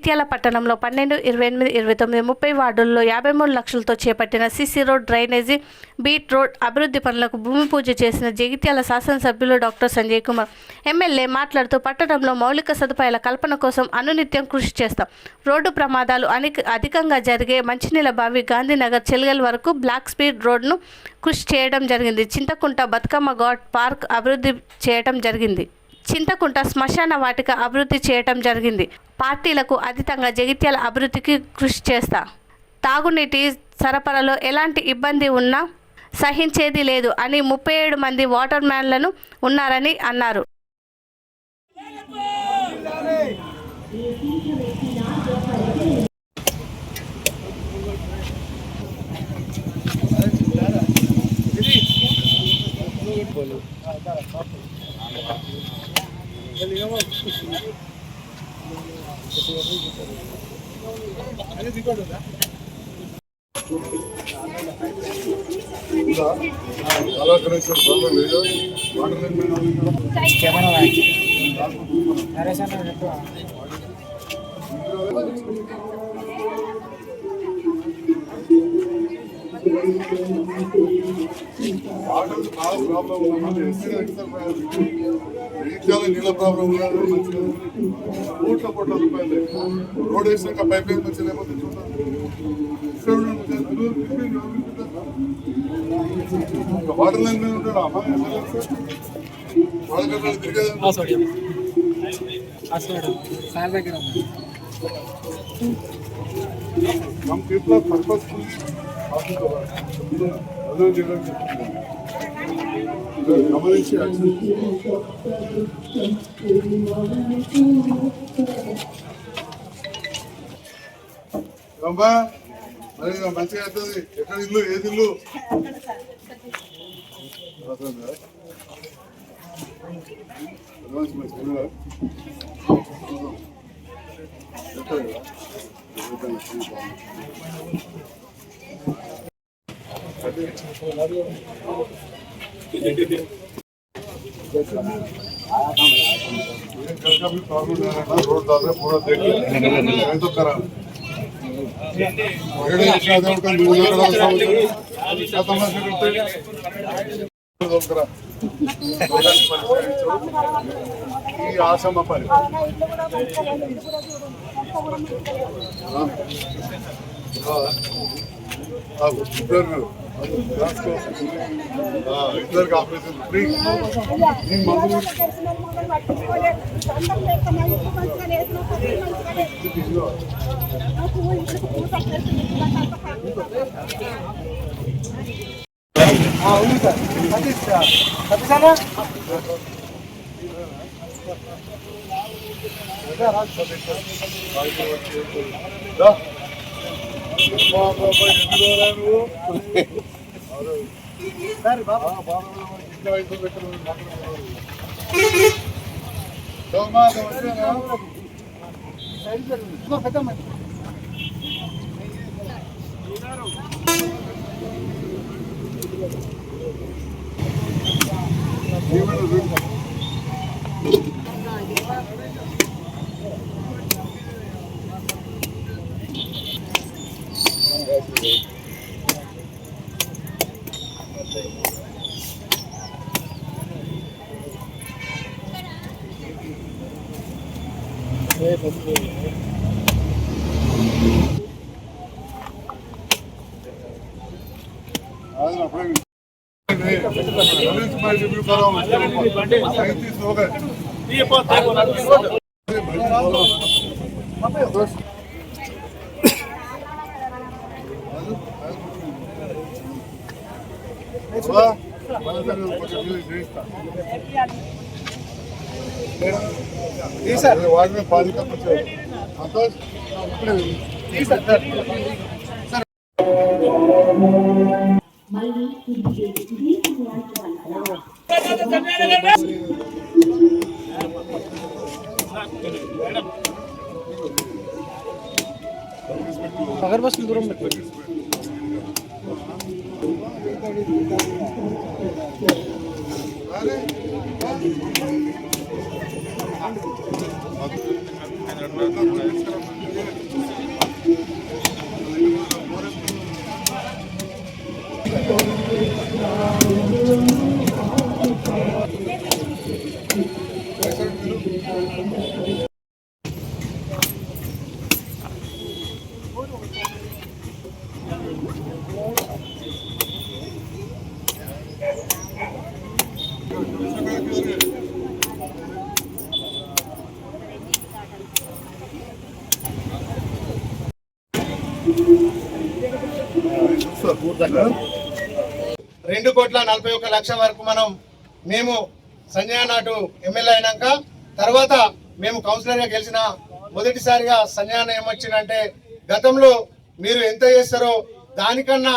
జగిత్యాల పట్టణంలో 12, 28, 29, 30 వార్డుల్లో 53 లక్షలతో చేపట్టిన CC road, drainage, BT road అభివృద్ధి పనులకు భూమి పూజ చేసిన జగిత్యాల శాసనసభ్యులు డాక్టర్ సంజయ్ కుమార్ ఎమ్మెల్యే మాట్లాడుతూ పట్టణంలో మౌలిక సదుపాయాల కల్పన కోసం అనునిత్యం కృషి చేస్తాం. రోడ్డు ప్రమాదాలు అధికంగా జరిగే మంచినీళ్ళ బావి, గాంధీనగర్, చెల్గల్ వరకు బ్లాక్ స్పీడ్ రోడ్ను కృషి చేయడం జరిగింది. చింతకుంట బతుకమ్మ ఘాట్ పార్క్ అభివృద్ధి చేయడం జరిగింది. చింతకుంట శ్మశాన వాటిక అభివృద్ధి చేయటం జరిగింది. పార్టీలకు అతీతంగా జగిత్యాల అభివృద్ధికి కృషి చేస్తా. తాగునీటి సరఫరాలో ఎలాంటి ఇబ్బంది ఉన్నా సహించేది లేదు అని 37 మంది వాటర్ మ్యాన్లను ఉన్నారని అన్నారు. నీళ్ళ ప్రాబ్లం కోట్ల రూపాయలు రోడ్ వేసాక పైప్ లైన్ మంచి లేకపోతే వాటర్ లైన్ మీద ఉంటాడు అమ్మ వాళ్ళ తిరిగేది हम people are purposefully talking about other different గమనించి అమ్మా మరి మంచిగా అవుతుంది. ఎక్కడ ఇల్లు, ఏది ఇల్లు? रोड दादा पूरा देख तो करा ఆసమ పని ఇద్దరికి ఆపరేషన్ ఫ్రీ. అవును సార్ वार्ड में पानी का कुछ अगर बस दूर में 2,41,00,000 వరకు మేము సంజయ్ నాటు ఎమ్మెల్యే అయినాక తర్వాత మేము కౌన్సిలర్గా గెలిచిన మొదటిసారిగా సంజయ్ ఏమొచ్చిందంటే గతంలో మీరు ఎంత చేస్తారో దానికన్నా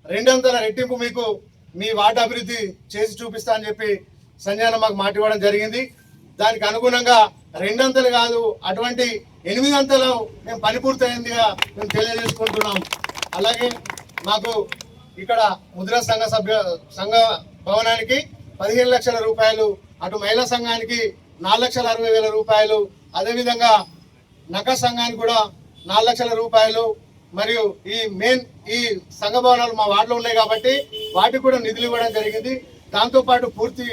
200 రెట్టింపు మీకు మీ వార్డు అభివృద్ధి చేసి చూపిస్తా అని చెప్పి సంజయ్ మాకు మాట ఇవ్వడం జరిగింది. దానికి అనుగుణంగా 200 కాదు అటువంటి 800 మేము పని పూర్తయిందిగా మేము తెలియజేసుకుంటున్నాం. అలాగే మాకు ఇక్కడ ముద్రా సంఘ భవనానికి 15 లక్షల రూపాయలు, అటు మహిళా సంఘానికి 4,60,000 రూపాయలు, అదేవిధంగా నక సంఘానికి కూడా 4 లక్షల రూపాయలు, మరియు ఈ సంఘ భవనాలు మా వార్డులో ఉన్నాయి కాబట్టి వాటికి కూడా నిధులు ఇవ్వడం జరిగింది. దాంతోపాటు పూర్తి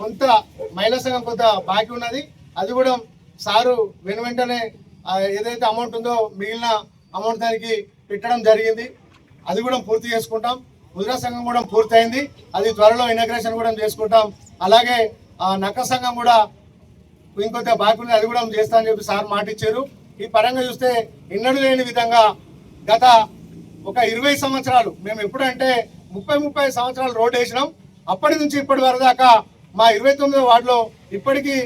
కొంత మహిళా సంఘం కొంత బాకీ ఉన్నది, అది కూడా సారు వెంటనే ఏదైతే అమౌంట్ ఉందో మిగిలిన అమౌంట్ దానికి పెట్టడం జరిగింది. అది కూడా పూర్తి చేసుకుంటాం. ముద్రా సంఘం కూడా పూర్తయింది, అది త్వరలో ఇనాగ్రేషన్ కూడా చేసుకుంటాం. అలాగే నక్క సంఘం కూడా ఇంకొంత బాకీ ఉంది, అది కూడా చేస్తా అని చెప్పి సార్ మాట ఇచ్చారు. ఈ పరంగా చూస్తే ఎన్నడూ లేని విధంగా గత ఒక 20 సంవత్సరాలు మేము ఎప్పుడంటే 30 సంవత్సరాలు రోడ్డు వేసినాం. అప్పటి నుంచి ఇప్పటి వరకు దాకా మా 29వ వార్డులో ఇప్పటికీ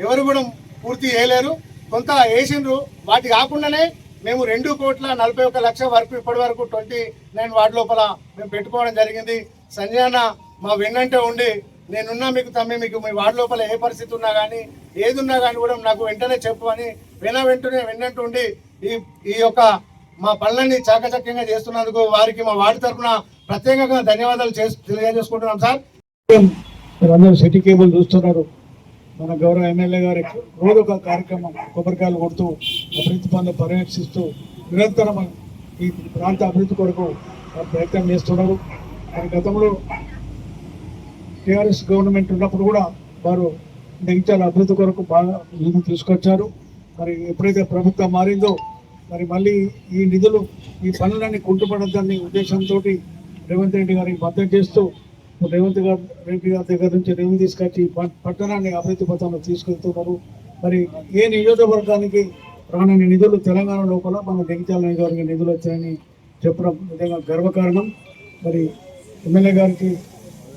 ఎవరు కూడా పూర్తి చేయలేరు, కొంత వేసిండ్రు. వాటి కాకుండానే మేము 2,41,00,000 వరకు ఇప్పటి వరకు 29 వార్డు లోపల మేము పెట్టుకోవడం జరిగింది. సంజయ్ అన్న మా వెన్నంటే ఉండి నేనున్నా మీకు తమ్మి, మీకు మీ వార్డు లోపల ఏ పరిస్థితి ఉన్నా కానీ ఏది ఉన్నా కానీ కూడా నాకు వెంటనే చెప్పు అని వెన్నంటూ ఉండి ఈ యొక్క మా పనులన్నీ చాకచక్యంగా చేస్తున్నందుకు వారికి మా వార్డు తరఫున ప్రత్యేకంగా ధన్యవాదాలు తెలియజేసుకుంటున్నాం సార్. అందరూ సిటీ కేబుల్ చూస్తున్నారు. మన గౌరవ ఎమ్మెల్యే గారి రోజు ఒక కార్యక్రమం కొబ్బరికాయలు కొడుతూ అభివృద్ధి పనులు పర్యవేక్షిస్తూ నిరంతరం ఈ ప్రాంత అభివృద్ధి కొరకు ప్రయత్నం చేస్తున్నారు. మరి గతంలో టీఆర్ఎస్ గవర్నమెంట్ ఉన్నప్పుడు కూడా వారు జగిత్యాల అభివృద్ధి కొరకు బాగా నిధులు తీసుకొచ్చారు. మరి ఎప్పుడైతే ప్రభుత్వం మారిందో మరి మళ్ళీ ఈ నిధులు ఈ పనులన్నీ కుంటుపడద్దని ఉద్దేశంతో రేవంత్ రెడ్డి గారికి మద్దతు చేస్తూ రేవంత్ రెడ్డి గారి దగ్గర నుంచి నిధులు తీసుకొచ్చి పట్టణాన్ని అభివృద్ధి పథంలో తీసుకెళ్తున్నారు. మరి ఏ నియోజకవర్గానికి రానని నిధులు తెలంగాణ లోపల మన జగిత్యాల నియోజకవర్గ నిధులు వచ్చాయని చెప్పడం నిజంగా గర్వకారణం. మరి ఎమ్మెల్యే గారికి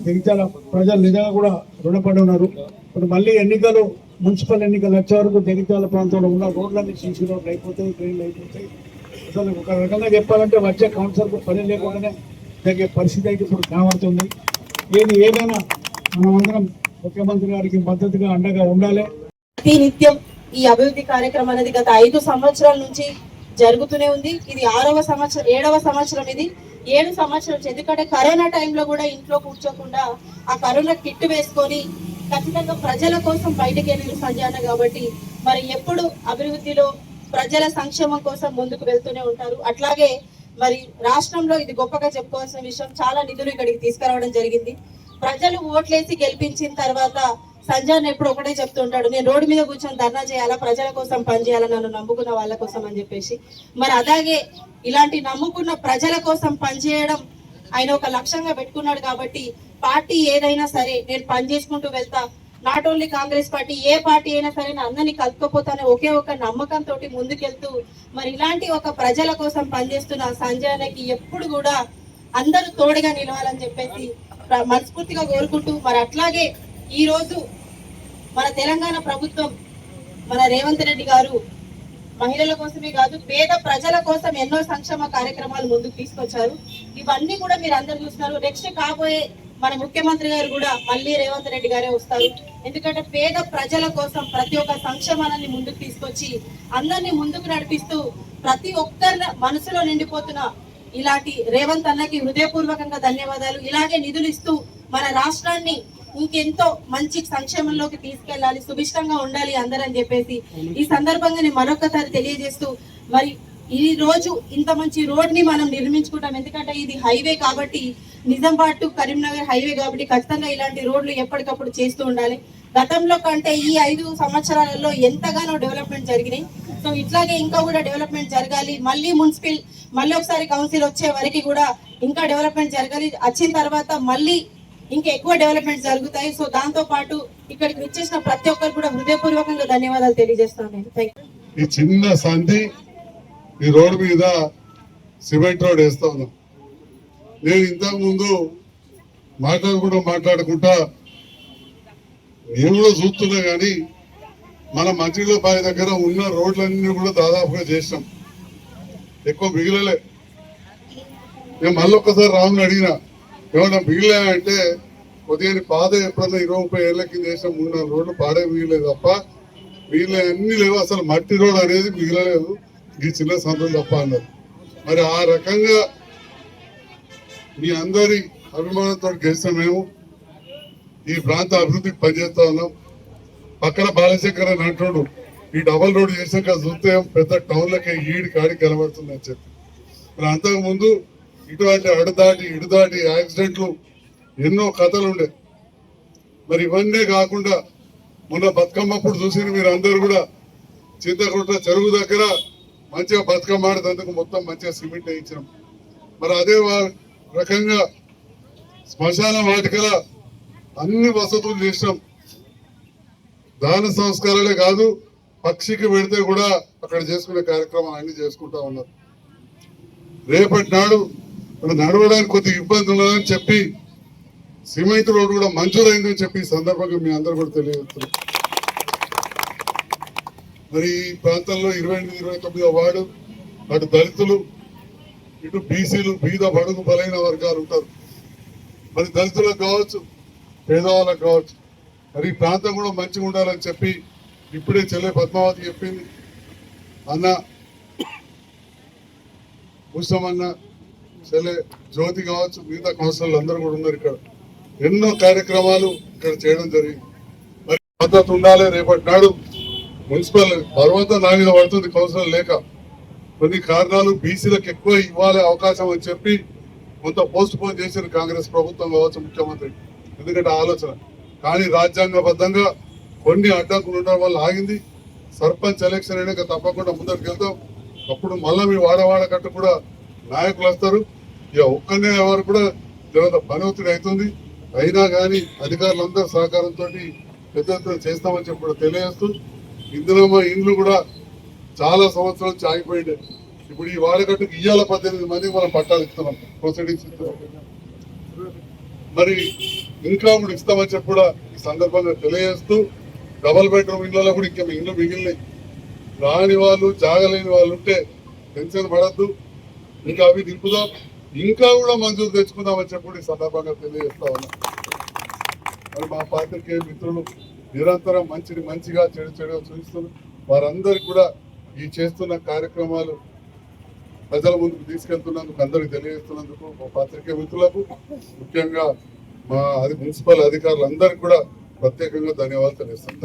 జగిత్యాల ప్రజలు నిజంగా కూడా రుణపడి ఉన్నారు. ఇప్పుడు మళ్ళీ ఎన్నికలు మున్సిపల్ ఎన్నికలు వచ్చే వరకు జగిత్యాల ప్రాంతంలో ఉన్న రోడ్లన్నీ సీసీ రోడ్లు అయిపోతాయి, ట్రైన్లు అయిపోతాయి. అసలు ఒక రకంగా చెప్పాలంటే వచ్చే కౌన్సిలర్కు పని లేకుండానే జరిగే పరిస్థితి అయితే ఇప్పుడు కనబడుతుంది. ఏదైనా మనమందరం ముఖ్యమంత్రి గారికి మద్దతుగా అండగా ఉండాలి. నిత్యం ఈ అభివృద్ధి కార్యక్రమం అనేది గత 5 సంవత్సరాల నుంచి జరుగుతూనే ఉంది. ఇది 7వ సంవత్సరం ఇది 7 సంవత్సరాలు. ఎందుకంటే కరోనా టైంలో కూడా ఇంట్లో కూర్చోకుండా ఆ కరోనా కిట్ వేసుకొని ఖచ్చితంగా ప్రజల కోసం బయటకు వెళ్ళిన సంజయ్ కాబట్టి మరి ఎప్పుడు అభివృద్ధిలో ప్రజల సంక్షేమం కోసం ముందుకు వెళ్తూనే ఉంటారు. అట్లాగే మరి రాష్ట్రంలో ఇది గొప్పగా చెప్పుకోవాల్సిన విషయం, చాలా నిధులు ఇక్కడికి తీసుకురావడం జరిగింది. ప్రజలు ఓట్లేసి గెలిపించిన తర్వాత సంజయ్ ఎప్పుడు ఒకటే చెప్తుంటాడు, నేను రోడ్డు మీద కూర్చొని ధర్నా చేయాలా, ప్రజల కోసం పనిచేయాలా, నన్ను నమ్ముకున్న వాళ్ళ కోసం అని చెప్పేసి. మరి అలాగే ఇలాంటి నమ్ముకున్న ప్రజల కోసం పనిచేయడం ఆయన ఒక లక్ష్యంగా పెట్టుకున్నాడు. కాబట్టి పార్టీ ఏదైనా సరే నేను పనిచేసుకుంటూ వెళ్తా, not only Congress party, A party అయినా సరే అందరినీ కలుపుకోపోతానే ఒకే ఒక నమ్మకంతో ముందుకెళ్తూ మరి ఇలాంటి ఒక ప్రజల కోసం పనిచేస్తున్న సంజయ్ అన్నకి ఎప్పుడు కూడా అందరూ తోడుగా నిలవాలని చెప్పేసి మనస్ఫూర్తిగా కోరుకుంటూ, మరి అట్లాగే ఈ రోజు మన తెలంగాణ ప్రభుత్వం మన రేవంత్ రెడ్డి గారు మహిళల కోసమే కాదు పేద ప్రజల కోసం ఎన్నో సంక్షేమ కార్యక్రమాలు ముందుకు తీసుకొచ్చారు. ఇవన్నీ కూడా మీరు అందరు చూస్తున్నారు. నెక్స్ట్ కాబోయే మన ముఖ్యమంత్రి గారు కూడా మళ్ళీ రేవంత్ రెడ్డి గారే వస్తారు. ఎందుకంటే పేద ప్రజల కోసం ప్రతి ఒక్క సంక్షేమాన్ని ముందుకు తీసుకొచ్చి అందరినీ ముందుకు నడిపిస్తూ ప్రతి ఒక్కరి మనసులో నిండిపోతున్న ఇలాంటి రేవంత్ అన్నకి హృదయపూర్వకంగా ధన్యవాదాలు. ఇలాగే నిధులు ఇస్తూ మన రాష్ట్రాన్ని ఇంకెంతో మంచి సంక్షేమంలోకి తీసుకెళ్లాలి, సుభిష్టంగా ఉండాలి అందరని చెప్పేసి ఈ సందర్భంగా నేను మరొకసారి తెలియజేస్తూ, మరి ఈ రోజు ఇంత మంచి రోడ్ ని మనం నిర్మించుకుంటాం. ఎందుకంటే ఇది హైవే కాబట్టి, నిజామాబాద్ టు కరీంనగర్ హైవే కాబట్టి ఖచ్చితంగా ఇలాంటి రోడ్లు ఎప్పటికప్పుడు చేస్తూ ఉండాలి. గతంలో కంటే ఈ 5 సంవత్సరాలలో ఎంతగానో డెవలప్మెంట్ జరిగినాయి. సో ఇట్లాగే ఇంకా కూడా డెవలప్మెంట్ జరగాలి. మళ్ళీ ఒకసారి కౌన్సిల్ వచ్చే వరకు కూడా ఇంకా డెవలప్మెంట్ జరగాలి. వచ్చిన తర్వాత మళ్ళీ ఇంకా ఎక్కువ డెవలప్మెంట్ జరుగుతాయి. సో దాంతో పాటు ఇక్కడికి వచ్చేసిన ప్రతి ఒక్కరు కూడా హృదయపూర్వకంగా ధన్యవాదాలు తెలియజేస్తాను. నేను ఈ చిన్న సంధి ఈ రోడ్డు మీద సిమెంట్ రోడ్ వేస్తా ఉన్నాం. నేను ఇంతకు ముందు మాట్లాడుకుంటా నేను కూడా చూస్తున్నా కానీ మన మంచిర్యాలపాయ దగ్గర ఉన్న రోడ్లన్నీ కూడా దాదాపుగా చేసినాం, ఎక్కువ మిగిలలే. నేను మళ్ళీ ఒక్కసారి రాముని అడిగినా ఏమన్నా మిగిలే అంటే కొద్దిగా పాత ఎప్పుడన్నా 20-30 ఏళ్ల కింద వేసినాం, 3-4 రోడ్లు పాడే మిగిలేదు తప్ప మిగిలే అన్ని లేవు, అసలు మట్టి రోడ్ అనేది మిగిలలేదు, ఈ చిన్న సంతం తప్ప అన్నారు. మరి ఆ రకంగా మీ అందరి అభిమానంతో గెలిచిన మేము ఈ ప్రాంత అభివృద్ధికి పనిచేస్తా ఉన్నాం. పక్కన బాలశంకర్ అని అంటున్నాడు ఈ డబల్ రోడ్ చేసాక చూస్తే పెద్ద టౌన్లకే ఈడి కాడికి కనబడుతుంది అని చెప్పి. మరి అంతకు ముందు ఇటువంటి ఇడుదాటి యాక్సిడెంట్లు ఎన్నో కథలు ఉండే. మరి ఇవన్నీ కాకుండా మొన్న బతుకమ్మప్పుడు చూసి మీరు అందరూ కూడా చింతకుంట చెరువు దగ్గర మంచిగా బతుకమ్మ ఆడేందుకు మొత్తం మంచిగా సిమెంట్ వేయించినాం. మరి అదే రకంగా శ్మశాన వాటికల అన్ని వసతులు చేసినాం. దాన సంస్కారాలే కాదు, పక్షికి పెడితే కూడా అక్కడ చేసుకునే కార్యక్రమాలు అన్ని చేసుకుంటా ఉన్నారు. రేపటి నాడు మనం నడవడానికి కొద్దిగా ఇబ్బంది ఉన్నదని చెప్పి సిమెంట్ రోడ్డు కూడా మంజూరైందని చెప్పి ఈ సందర్భంగా మీ అందరూ కూడా తెలియజేస్తున్నారు. మరి ఈ ప్రాంతంలో 28-29వ వార్డు అటు దళితులు ఇటు బీసీలు బీద బడుగు బలైన వర్గాలు ఉంటారు. మరి దళితులకు కావచ్చు, పేదవాళ్ళకు కావచ్చు, మరి ఈ ప్రాంతం కూడా మంచిగా ఉండాలని చెప్పి ఇప్పుడే చెల్లె పద్మావతి చెప్పింది. అన్న ఉత్సవన్న చెల్లె జ్యోతి కావచ్చు, మిగతా కౌన్సిలర్లు అందరూ కూడా ఉన్నారు. ఇక్కడ ఎన్నో కార్యక్రమాలు ఇక్కడ చేయడం జరిగింది. మరి పద్ధతి ఉండాలి. రేపటి నాడు మున్సిపల్ పర్వతం నా మీద పడుతుంది కౌన్సిలర్ లేక, కొన్ని కారణాలు బీసీలకు ఎక్కువ ఇవ్వాలి అవకాశం అని చెప్పి కొంత పోస్ట్ పోన్ చేసిన కాంగ్రెస్ ప్రభుత్వం కావచ్చు, ముఖ్యమంత్రి, ఎందుకంటే ఆలోచన. కానీ రాజ్యాంగబద్ధంగా కొన్ని అడ్డంకులు ఉండడం వల్ల ఆగింది. సర్పంచ్ ఎలక్షన్ అయినాక తప్పకుండా ముందరికి వెళ్తాం. అప్పుడు మళ్ళీ మీ వాడకట్టు కూడా నాయకులు వస్తారు. ఇక ఒక్కనే ఎవరు కూడా జనంత పని ఒత్తిడి అవుతుంది. అయినా కానీ అధికారులందరూ సహకారంతో పెద్ద ఎత్తున చేస్తామని చెప్పి కూడా తెలియజేస్తూ, ఇందులో ఇండ్లు కూడా చాలా సంవత్సరాలు నుంచి ఆగిపోయింది. ఇప్పుడు ఈ వాడకట్టుకు ఇయ్యాల 18 మందికి మనం పట్టాలు ఇస్తున్నాం, ప్రొసీడింగ్స్ ఇస్తున్నాం. మరి ఇంకా కూడా ఇస్తామని చెప్పి కూడా ఈ సందర్భంగా తెలియజేస్తూ, డబల్ బెడ్రూమ్ ఇళ్లలో కూడా ఇంకా ఇండ్లు మిగిలినాయి. రాని వాళ్ళు జాగలేని వాళ్ళు ఉంటే టెన్షన్ పడద్దు, ఇంకా అవి నింపుదాం, ఇంకా కూడా మంజూరు తెచ్చుకుందామని చెప్పి ఈ సందర్భంగా తెలియజేస్తా ఉన్నాం. మరి మా పాత్రికేయ మిత్రులు నిరంతరం మంచిగా చెడుగా చూపిస్తున్నారు. వారందరికీ కూడా ఈ చేస్తున్న కార్యక్రమాలు ప్రజల ముందుకు తీసుకెళ్తున్నందుకు, అందరికి తెలియజేస్తున్నందుకు మా పాత్రికేయ మిత్రులకు, ముఖ్యంగా మా మున్సిపల్ అధికారులందరికీ కూడా ప్రత్యేకంగా ధన్యవాదాలు తెలియజేస్తాను.